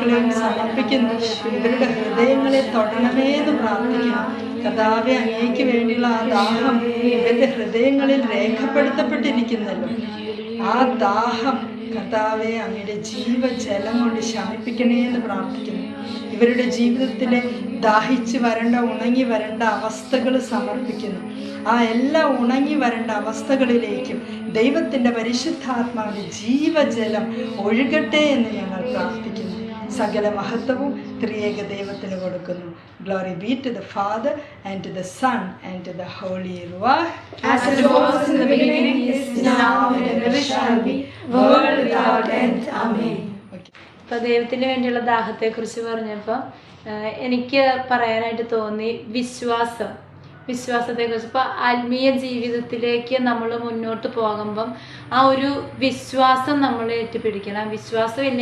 മക്കളെയും സമർപ്പിക്കുന്നു. ഇവരുടെ ഹൃദയങ്ങളെ തൊടണമേ എന്ന് പ്രാർത്ഥിക്കുന്നു. കർത്താവെ, അങ്ങേക്ക് വേണ്ടിയുള്ള ആ ദാഹം ഇവരുടെ ഹൃദയങ്ങളിൽ രേഖപ്പെടുത്തപ്പെട്ടിരിക്കുന്നല്ലോ. ആ ദാഹം കർത്താവെ അങ്ങയുടെ ജീവജലം കൊണ്ട് ശമിപ്പിക്കണേ എന്ന് പ്രാർത്ഥിക്കുന്നു. ഇവരുടെ ജീവിതത്തിലെ ദാഹിച്ച് വരേണ്ട, ഉണങ്ങി വരേണ്ട അവസ്ഥകൾ സമർപ്പിക്കുന്നു. ആ എല്ലാ ഉണങ്ങി വരേണ്ട അവസ്ഥകളിലേക്കും ദൈവത്തിൻ്റെ പരിശുദ്ധാത്മാവിൻ്റെ ജീവജലം ഒഴുകട്ടെ എന്ന് ഞങ്ങൾ പ്രാർത്ഥിക്കുന്നു. സകല മഹത്വവും ത്രിയേക ദൈവത്തിന് കൊടുക്കുന്നു. Glory be to the Father and to the Son and to the Holy Ruach, as it was in the beginning, is now, and ever shall be, world without end. Amen. ഇപ്പോൾ ദൈവത്തിന് വേണ്ടിയുള്ള ദാഹത്തെക്കുറിച്ച് പറഞ്ഞപ്പോൾ എനിക്ക് പറയാനായിട്ട് തോന്നി വിശ്വാസത്തെക്കുറിച്ച്. ഇപ്പോൾ ആത്മീയ ജീവിതത്തിലേക്ക് നമ്മൾ മുന്നോട്ട് പോകുമ്പം ആ ഒരു വിശ്വാസം നമ്മൾ ഏറ്റുപിടിക്കണം. വിശ്വാസം ഇല്ലെങ്കിൽ